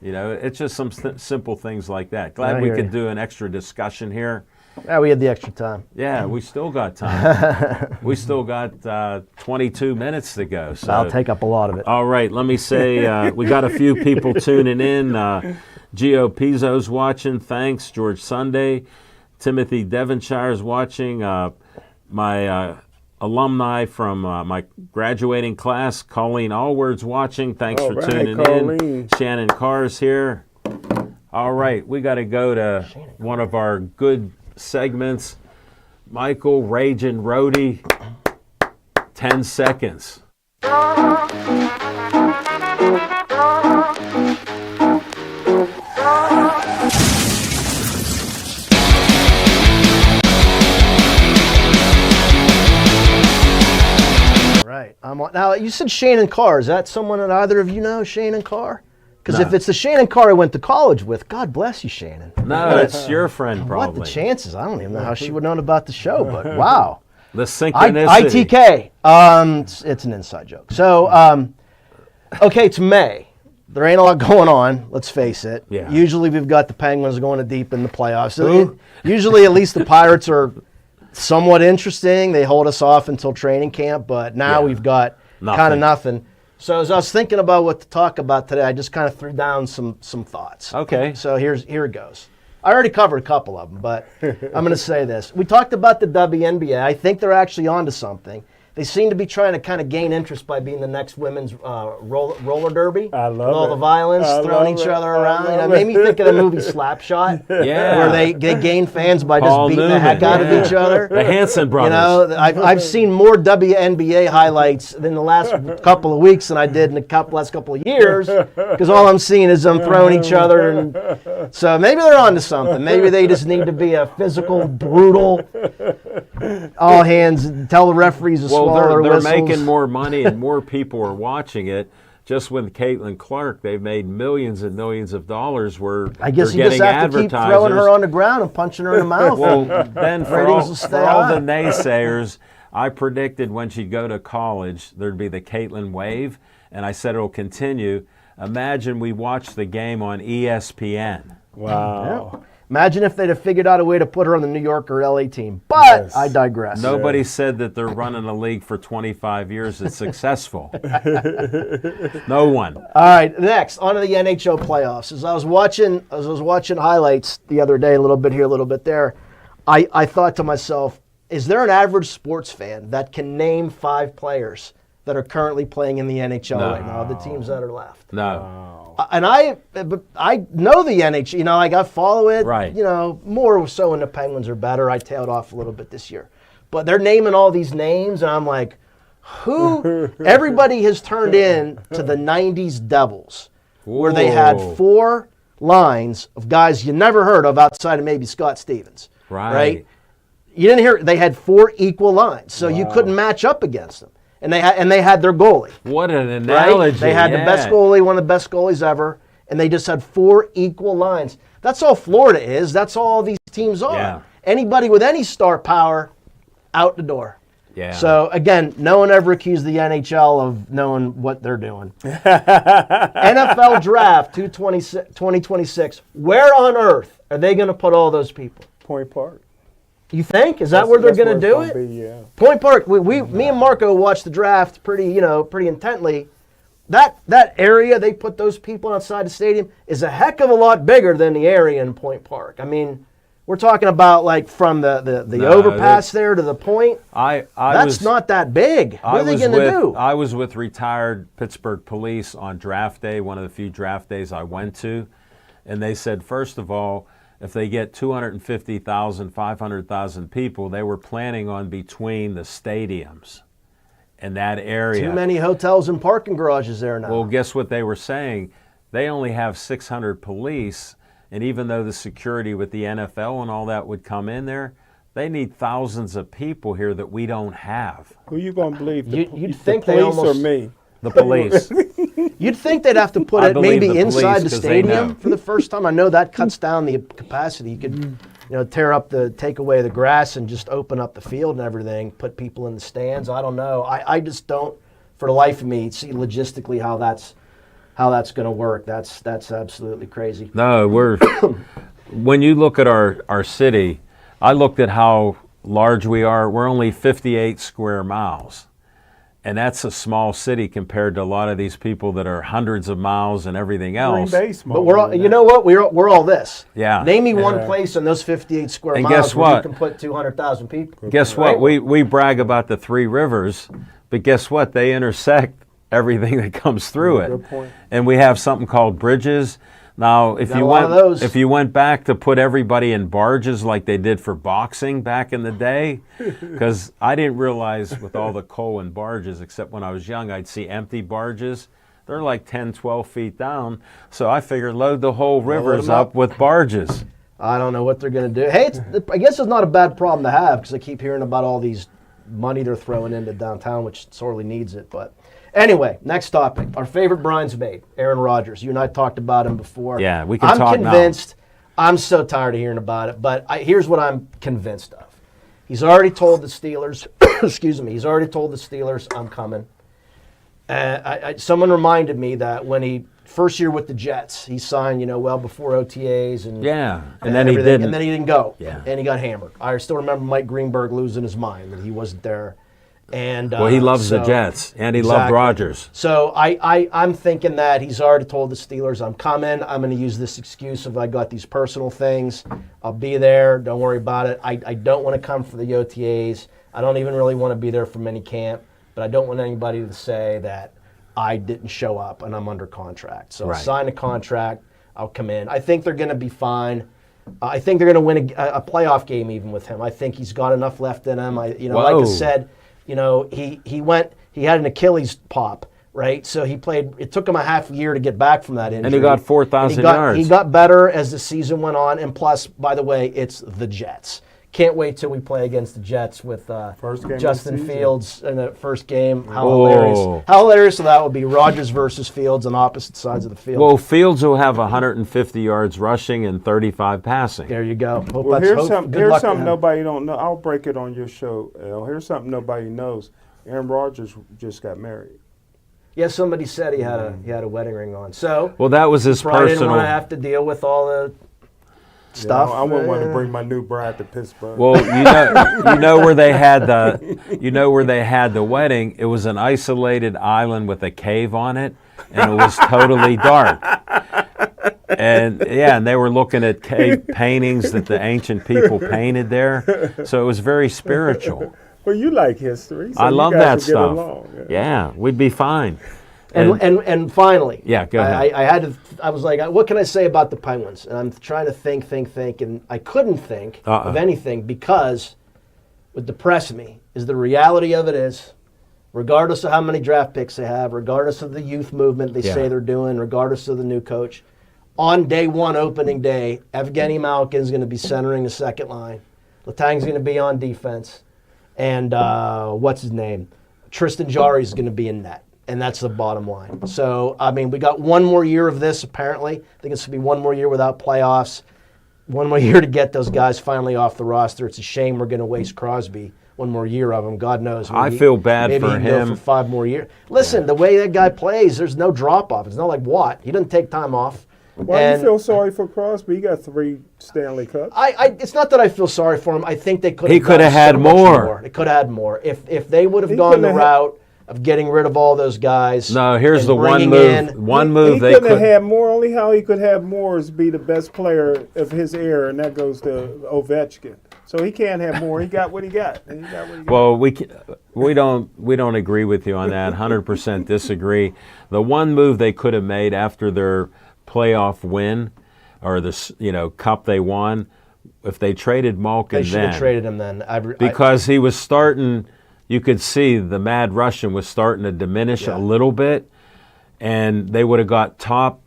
It's just some simple things like that. Glad we could do an extra discussion here. Yeah, we had the extra time. Yeah, we still got time. We still got 22 minutes to go. So I'll take up a lot of it. All right, let me say we got a few people tuning in. Gio Pizzo's watching. Thanks. George Sunday. Timothy Devonshire's watching. My alumni from my graduating class, Colleen Allward's watching. Thanks for tuning in. Shannon Carr's here. All right, we got to go to one of our good segments. Michael Ragin' Roadie, 10 seconds. Right. Now, you said Shannon Carr. Is that someone that either of you know, Shannon Carr? Because if it's the Shannon Carr I went to college with, God bless you, Shannon. No, it's your friend probably. What the chances? I don't even know how she would have known about the show, but wow. The synchronicity. ITK. It's an inside joke. So, okay, it's May. There ain't a lot going on, let's face it. Yeah. Usually we've got the Penguins going deep in the playoffs. So usually at least the Pirates are somewhat interesting. They hold us off until training camp, but now we've got kind of nothing. So as I was thinking about what to talk about today, I just kind of threw down some thoughts. Okay. So here it goes. I already covered a couple of them, but I'm going to say this. We talked about the WNBA. I think they're actually onto something. They seem to be trying to kind of gain interest by being the next women's roller derby. I love with all it. the violence, throwing each other around. It made me think of the movie Slapshot, where they gain fans by just beating the heck out of each other. The Hanson brothers. You know, I've seen more WNBA highlights in the last couple of weeks than I did in the last couple of years, because all I'm seeing is them throwing each other. And so maybe they're onto something. Maybe they just need to be a physical, brutal, all hands, tell the referees to swallow their they're whistles. making more money and more people are watching it. Just with Caitlin Clark, they've made millions and millions of dollars where I guess they're you just getting have to keep advertisers. throwing her on the ground and punching her in the mouth. Well, then for Ratings all, will stay for all the high. naysayers, I predicted when she'd go to college, there'd be the Caitlin wave, and I said it'll continue. Imagine we watch the game on ESPN. Wow. Yeah. Imagine if they'd have figured out a way to put her on the New York or LA team. But I digress. Nobody said that they're running a league for 25 years that's successful. No one. All right, next on to the NHL playoffs. As I was watching highlights the other day, a little bit here, a little bit there, I thought to myself, is there an average sports fan that can name 5 players that are currently playing in the NHL right now, the teams that are left? No. And I know the NHL. You know, like I follow it. Right. You know, more so when the Penguins are better. I tailed off a little bit this year, but they're naming all these names, and I'm like, who? Everybody has turned in to the '90s Devils, where they had 4 lines of guys you never heard of outside of maybe Scott Stevens. Right. You didn't hear. They had 4 equal lines, so you couldn't match up against them. And they had their goalie. What an analogy. Right? They had the best goalie, one of the best goalies ever, and they just had 4 equal lines. That's all Florida is. That's all these teams are. Yeah. Anybody with any star power, out the door. Yeah. So, again, no one ever accused the NHL of knowing what they're doing. NFL Draft 2026. Where on earth are they going to put all those people? Point Park. You think? Is that where they're going to do it? Yeah. Point Park. Me and Marco watched the draft pretty intently. That area they put those people outside the stadium is a heck of a lot bigger than the area in Point Park. I mean, we're talking about like from the overpass there to the point. That's not that big. What are they going to do? I was with retired Pittsburgh police on draft day, one of the few draft days I went to, and they said, first of all, if they get 250,000, 500,000 people, they were planning on between the stadiums in that area. Too many hotels and parking garages there now. Well, guess what they were saying? They only have 600 police, and even though the security with the NFL and all that would come in there, they need thousands of people here that we don't have. Who you gonna believe? You'd think the they police almost or me? The police. You'd think they'd have to put I it believe maybe the police, inside the 'cause they know. stadium for the first time. I know that cuts down the capacity. You could, take away the grass and just open up the field and everything. Put people in the stands. I don't know. I just don't, for the life of me, see logistically how that's going to work. That's absolutely crazy. No, when you look at our city, I looked at how large we are. We're only 58 square miles. And that's a small city compared to a lot of these people that are hundreds of miles and everything else. Green Bay small. But we're all, you know what? We're all this. Yeah. Name me one place in those 58 square And miles guess where you what? can put 200,000 people. Guess what? We brag about the 3 rivers, but guess what? They intersect everything that comes through it. Good point. And we have something called bridges. Now, if Got a lot of those. you went back to put everybody in barges like they did for boxing back in the day, because I didn't realize with all the coal in barges, except when I was young, I'd see empty barges. They're like 10, 12 feet down. So I figured load the whole rivers up with barges. I don't know what they're going to do. Hey, I guess it's not a bad problem to have because I keep hearing about all these money they're throwing into downtown, which sorely needs it. But anyway, next topic. Our favorite bridesmaid, Aaron Rodgers. You and I talked about him before. Yeah, we can talk now. I'm convinced. I'm so tired of hearing about it, but here's what I'm convinced of. He's already told the Steelers, excuse me, he's already told the Steelers, I'm coming. Someone reminded me that when he first year with the Jets, he signed, well before OTAs and and then he didn't. And then he didn't go. Yeah. And he got hammered. I still remember Mike Greenberg losing his mind that he wasn't there. And he loves the Jets, and he loved Rodgers. So I'm thinking that he's already told the Steelers, I'm coming. I'm going to use this excuse of I got these personal things. I'll be there. Don't worry about it. I don't want to come for the OTAs. I don't even really want to be there for minicamp. But I don't want anybody to say that I didn't show up and I'm under contract. So I'll sign a contract. I'll come in. I think they're going to be fine. I think they're going to win a playoff game even with him. I think he's got enough left in him. Like I said, he had an Achilles pop, right? So he played. It took him a half year to get back from that injury. And he got 4,000 yards. He got better as the season went on. And plus, by the way, it's the Jets. Can't wait till we play against the Jets with Justin Fields in the first game. How hilarious! How hilarious that would be. Rodgers versus Fields on opposite sides of the field. Well, Fields will have 150 yards rushing and 35 passing. There you go. Here's something nobody don't know. I'll break it on your show, El. Here's something nobody knows. Aaron Rodgers just got married. Yeah, somebody said he had a wedding ring on. So that was his probably personal. Didn't want to have to deal with all the stuff. I wouldn't want to bring my new bride to Pittsburgh. Well, you know where they had the wedding. It was an isolated island with a cave on it, and it was totally dark. And they were looking at cave paintings that the ancient people painted there. So it was very spiritual. Well, you like history. So I love that stuff. Along. Yeah, we'd be fine. And finally, go ahead. I was like, what can I say about the Penguins? And I'm trying to think, and I couldn't think of anything because what depressed me is the reality of it is, regardless of how many draft picks they have, regardless of the youth movement they say they're doing, regardless of the new coach, on day one, opening day, Evgeny Malkin's going to be centering the second line. Letang's going to be on defense. And what's his name? Tristan Jarry's going to be in net. And that's the bottom line. So, we got one more year of this, apparently. I think it's going to be one more year without playoffs. One more year to get those guys finally off the roster. It's a shame we're going to waste Crosby. One more year of him. God knows. I feel bad for him. Maybe he'll go for 5 more years. Listen, the way that guy plays, there's no drop-off. It's not like Watt. He doesn't take time off. Why do you feel sorry for Crosby? He got 3 Stanley Cups. It's not that I feel sorry for him. I think they could have. He could have had more. They could have had more. If they would have gone the route of getting rid of all those guys. No, here's the one move. He couldn't have had more. Only how he could have more is be the best player of his era, and that goes to Ovechkin. So he can't have more. He got what he got. Well, we don't agree with you on that. 100% disagree. The one move they could have made after their playoff win, or the cup they won, if they traded Malkin, they should have traded him then. Because he was starting. You could see the Mad Russian was starting to diminish a little bit, and they would have got top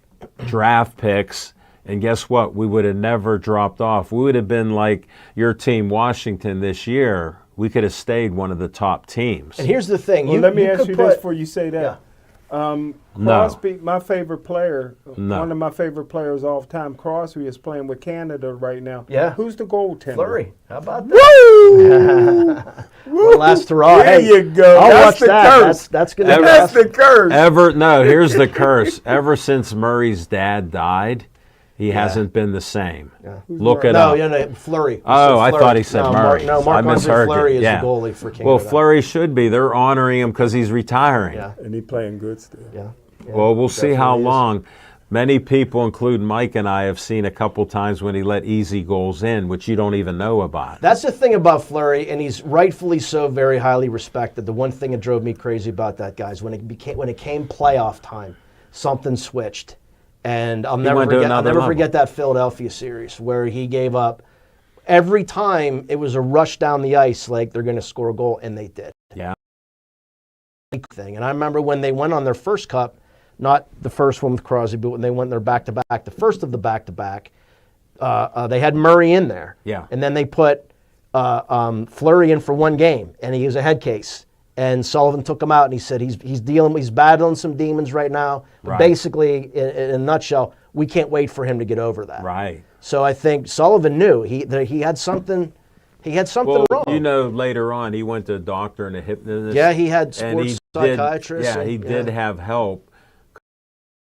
draft picks, and guess what? We would have never dropped off. We would have been like your team, Washington, this year. We could have stayed one of the top teams. And here's the thing. Let me ask you this before you say that. Crosby, my favorite player, one of my favorite players of all time, Crosby, is playing with Canada right now. Yeah. Who's the goaltender? Fleury. How about that? Woo! One last hurrah. There you go. That's the curse. That's going to That's the curse. Here's the curse. Ever since Murray's dad died, he hasn't been the same. Yeah. Look it up. No, Fleury. Oh, I thought he said Murray. Marc-Andre Fleury is the goalie for Canada. Well, Fleury should be. They're honoring him because he's retiring. Yeah. And he's playing good still. Yeah. Well, we'll see how long. Many people, including Mike and I, have seen a couple times when he let easy goals in, which you don't even know about. That's the thing about Fleury, and he's rightfully so very highly respected. The one thing that drove me crazy about that guy is when it came playoff time, something switched. And I'll never forget that Philadelphia series where he gave up. Every time it was a rush down the ice like they're going to score a goal, and they did. Yeah. And I remember when they went on their first cup, not the first one with Crosby, but when they went their back-to-back, the first of the back-to-back, they had Murray in there. Yeah. And then they put Fleury in for one game, and he was a head case. And Sullivan took him out, and he said he's battling some demons right now. But basically, in a nutshell, we can't wait for him to get over that. Right. So I think Sullivan knew he had something. He had something wrong. You know, later on, he went to a doctor and a hypnotist. Yeah, he had and sports psychiatrists. He did have help.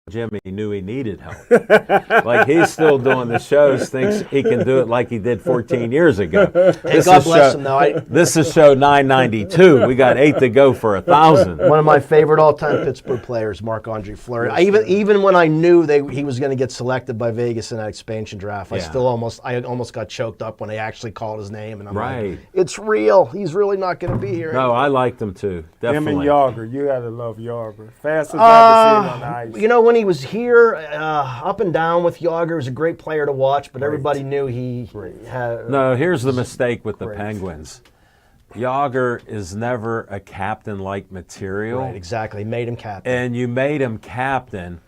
Jimmy knew he needed help. Like, he's still doing the shows, thinks he can do it like he did 14 years ago. Hey, God bless him, though. This is show 992. We got 8 to go for 1,000. One of my favorite all-time Pittsburgh players, Marc-Andre Fleury. Even when I knew he was going to get selected by Vegas in that expansion draft, I almost got choked up when they actually called his name, and I'm like, it's real. He's really not going to be here. No, I liked him too. Definitely. Him and Yager, you gotta love Yager. Fastest I've ever seen on the ice. You know, when he was here, up and down with Yager, was a great player to watch, but everybody knew he had. No, here's the mistake with the Penguins. Yager is never a captain-like material. Right, exactly. Made him captain. And you made him captain.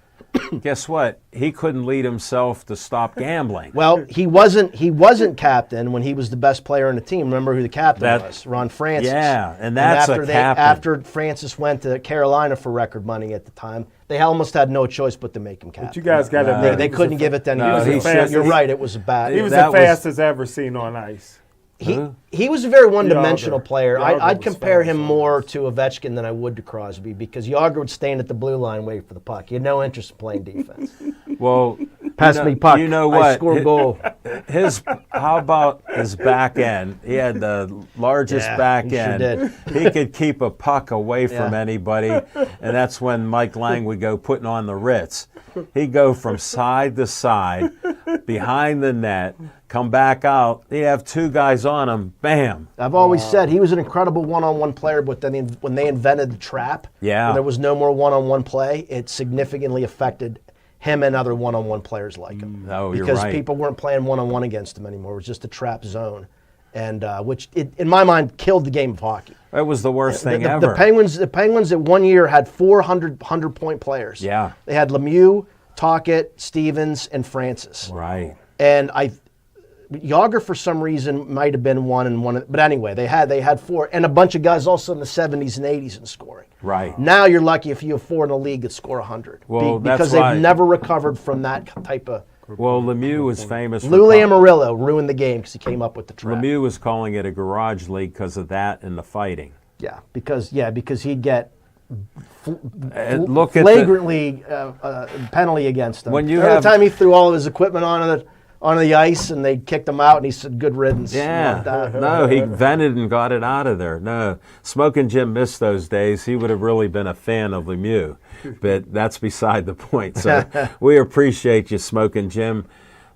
Guess what? He couldn't lead himself to stop gambling. Well, he wasn't captain when he was the best player on the team. Remember who the captain was? Ron Francis. Yeah, and that's a captain. After Francis went to Carolina for record money at the time, they almost had no choice but to make him captain. But you guys got to admit, they couldn't give it to anyone else. You're right. It was a bad. He was the fastest ever seen on ice. He was a very one-dimensional player. I'd compare him more to Ovechkin than I would to Crosby, because Yager would stand at the blue line, wait for the puck. He had no interest in playing defense. Well, pass me puck. You know what? I score a goal. How about his back end? He had the largest back end. Sure did. He could keep a puck away from anybody, and that's when Mike Lang would go putting on the Ritz. He'd go from side to side, behind the net, come back out. He'd have 2 guys on him. Bam. I've always said he was an incredible one-on-one player, but then when they invented the trap, when there was no more one-on-one play, it significantly affected him and other one-on-one players like him. Because people weren't playing one-on-one against him anymore. It was just a trap zone, and which, in my mind, killed the game of hockey. It was the worst thing ever. The Penguins at one year had 400-point players. Yeah. They had Lemieux, Tocchet, Stevens, and Francis. Right. And Yager, for some reason, might have been one. But anyway, they had 4, and a bunch of guys also in the 70s and 80s in scoring. Right. Now you're lucky if you have 4 in the league that score 100. Well, because they've never recovered from that type of. Well, Lemieux was famous. Lou Lamoriello ruined the game because he came up with the trap. Lemieux was calling it a garage league because of that and the fighting. Yeah, because he'd get Look flagrantly penalty against him. Every time he threw all of his equipment onto the ice and they kicked him out, and he said, "Good riddance." Yeah, no, he vented and got it out of there. No, Smoking Jim missed those days. He would have really been a fan of Lemieux, but that's beside the point. So we appreciate you, Smoking Jim.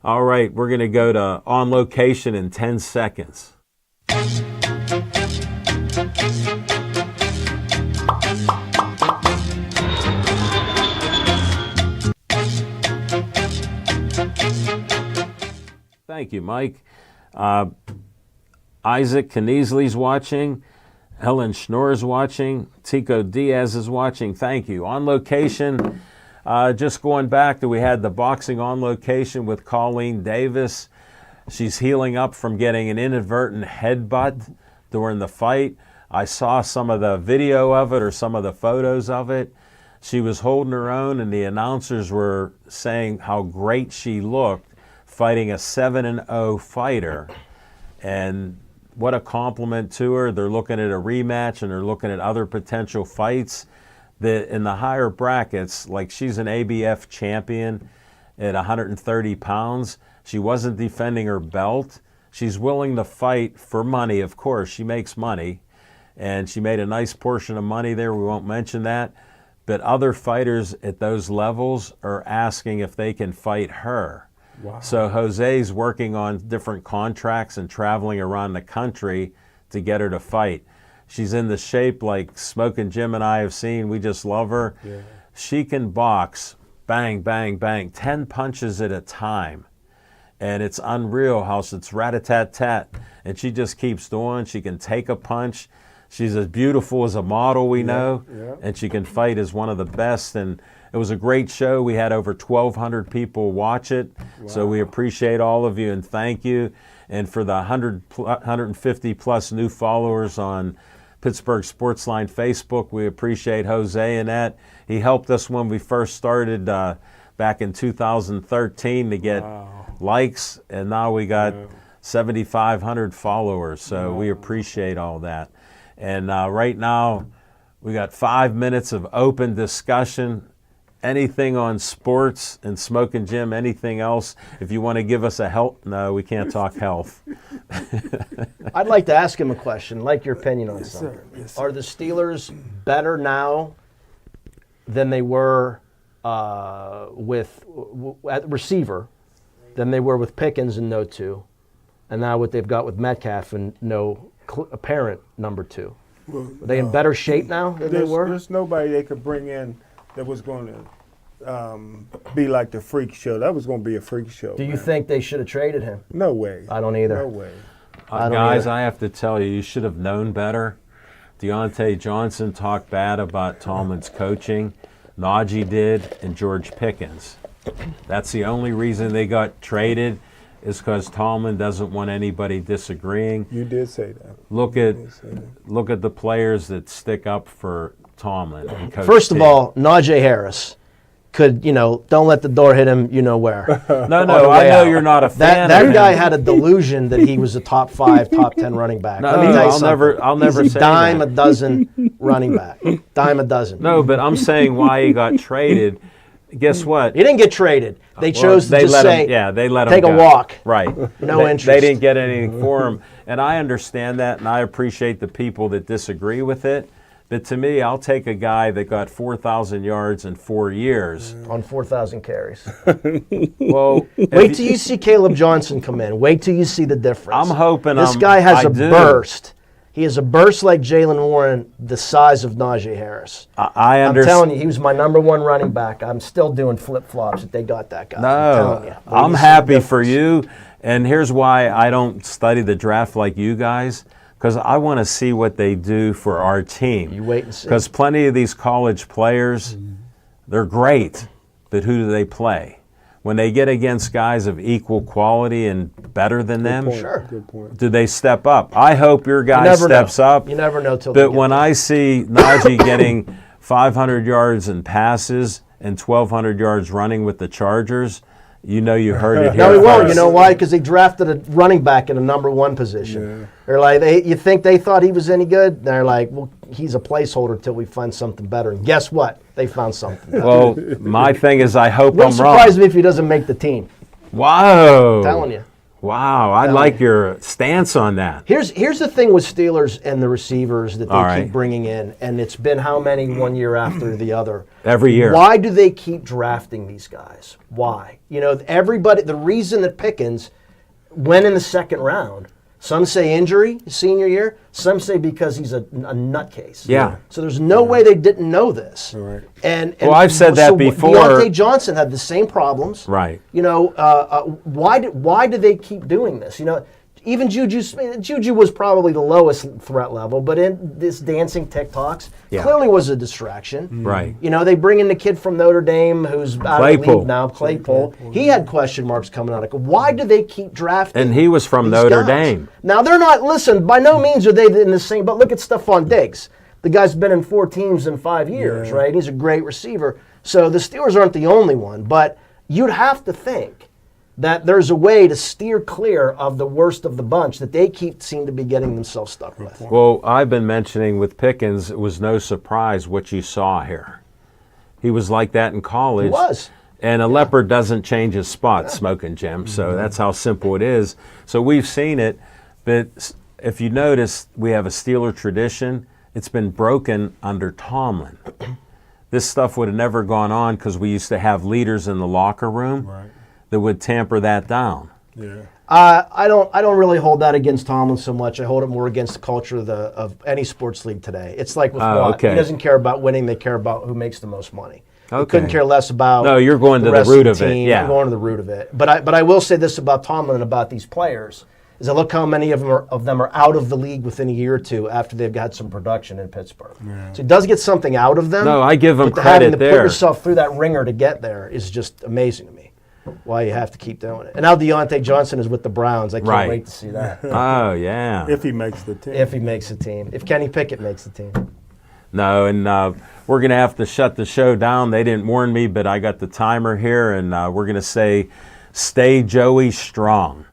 All right, we're going to go to On Location in 10 seconds. Thank you, Mike. Isaac Kneasley's watching. Helen Schnorr's watching. Tico Diaz is watching. Thank you. On Location, just going back to, we had the boxing On Location with Colleen Davis. She's healing up from getting an inadvertent headbutt during the fight. I saw some of the video of it or some of the photos of it. She was holding her own, and the announcers were saying how great she looked fighting a 7-0 fighter. And what a compliment to her. They're looking at a rematch, and they're looking at other potential fights. In the higher brackets, like, she's an ABF champion at 130 pounds. She wasn't defending her belt. She's willing to fight for money, of course. She makes money, and she made a nice portion of money there. We won't mention that. But other fighters at those levels are asking if they can fight her. Wow. So Jose's working on different contracts and traveling around the country to get her to fight. She's in the shape like Smoking Jim and I have seen. We just love her. Yeah. She can box, bang, bang, bang, 10 punches at a time. And it's unreal how it's rat-a-tat-tat. And she just keeps doing. She can take a punch. She's as beautiful as a model, we know. Yeah. And she can fight as one of the best. And it was a great show. We had over 1,200 people watch it. Wow. So we appreciate all of you and thank you. And for the 150 plus new followers on Pittsburgh Sportsline Facebook, we appreciate Jose and that. He helped us when we first started back in 2013 to get likes. And now we got 7,500 followers. So we appreciate all that. And right now, we got 5 minutes of open discussion. Anything on sports and Smoking Jim, anything else? If you want to give us a health, no, we can't talk health. I'd like to ask him a question, like your opinion on something. Yes, sir. Are the Steelers better now than they were at receiver, than they were with Pickens and no 2, and now what they've got with Metcalf and no apparent number 2? Well, Are they in better shape now than they were? There's nobody they could bring in that was going to be like the freak show. That was going to be a freak show. Do you man. think they should have traded him? No way. I don't either. No way. Guys, I have to tell you, you should have known better. Deontay Johnson talked bad about Tomlin's coaching. Najee did, and George Pickens. That's the only reason they got traded, is because Tomlin doesn't want anybody disagreeing. You did say that. Look at the players that stick up for Tomlin. And Coach First of T. all, Najee Harris could, don't let the door hit him, where. No, I know you're not a fan. That of guy him. had a delusion that he was a top 5, top 10 running back. No, Let me tell you I'll something. I'll never He's a say dime that. a dozen running back. Dime a dozen. No, but I'm saying why he got traded. Guess what? He didn't get traded. They chose to just let say, him, they let him take a go. walk. Right. No They interest. didn't get anything for him. And I understand that, and I appreciate the people that disagree with it. But to me, I'll take a guy that got 4,000 yards in 4 years. On 4,000 carries. Well, Wait till you see Caleb Johnson come in. Wait till you see the difference. I'm hoping this guy has I a do. burst. He has a burst like Jalen Warren, the size of Najee Harris. I I'm understand. telling you, he was my number 1 running back. I'm still doing flip-flops if they got that guy. I'm telling you. No, Wait I'm till you see the happy for difference. you. And here's why I don't study the draft like you guys, because I want to see what they do for our team. You wait and see. Because plenty of these college players, they're great, but who do they play? When they get against guys of equal quality and better than them, Sure. Good point. do they step up? I hope your guy never steps know. up. You never know till they But get when there. I see Najee getting 500 yards in passes and 1,200 yards running with the Chargers, you know you heard it here No, he won't. first. You know why? Because they drafted a running back in a number 1 position. They're like, you think they thought he was any good? They're like, well, he's a placeholder until we find something better. And guess what? They found something better. Well, my thing is I hope Wouldn't I'm wrong. surprise me if he doesn't make the team. Wow. I'm telling you. Wow, I like your stance on that. Here's the thing with Steelers and the receivers that they All right. keep bringing in, and it's been how many one year after the other? Every year. Why do they keep drafting these guys? Why? Everybody. The reason that Pickens went in the 2nd round. Some say injury his senior year. Some say because he's a nutcase. Yeah. So there's no way they didn't know this. Right. And Well, I've said that so before. Deontay Johnson had the same problems. Right. Why do they keep doing this? Even Juju was probably the lowest threat level, but in this dancing TikToks, Yeah. clearly was a distraction. Right. They bring in the kid from Notre Dame who's out of the Claypool. league now, Claypool. He had question marks coming out. Why do they keep drafting? And he was from these Notre guys? Dame. Now they're not. Listen, by no means are they in the same. But look at Stephon Diggs. The guy's been in 4 teams in 5 years, right? He's a great receiver. So the Steelers aren't the only one, but you'd have to think that there's a way to steer clear of the worst of the bunch that they seem to be getting themselves stuck with. Well, I've been mentioning with Pickens, it was no surprise what you saw here. He was like that in college. He was. And a leopard doesn't change his spot, Smoking Jim. So that's how simple it is. So we've seen it. But if you notice, we have a Steeler tradition. It's been broken under Tomlin. This stuff would have never gone on because we used to have leaders in the locker room that would tamper that down. Yeah. I don't really hold that against Tomlin so much. I hold it more against the culture of any sports league today. It's like with Watt. okay. He doesn't care about winning. They care about who makes the most money. He Okay. couldn't care less about. No, you're going to the rest root the of it, team. yeah. I'm going to the root of it. But I will say this about Tomlin and about these players is that look how many of them are out of the league within a year or two after they've got some production in Pittsburgh. So he does get something out of them. No, I give him but having to credit put there. yourself through that ringer to get there is just amazing to me. Why you have to keep doing it. And now Deontay Johnson is with the Browns. I can't Right. wait to see that. Oh, yeah. If he makes the team. If he makes the team. If Kenny Pickett makes the team. No, and we're going to have to shut the show down. They didn't warn me, but I got the timer here, and we're going to say, stay Joey strong.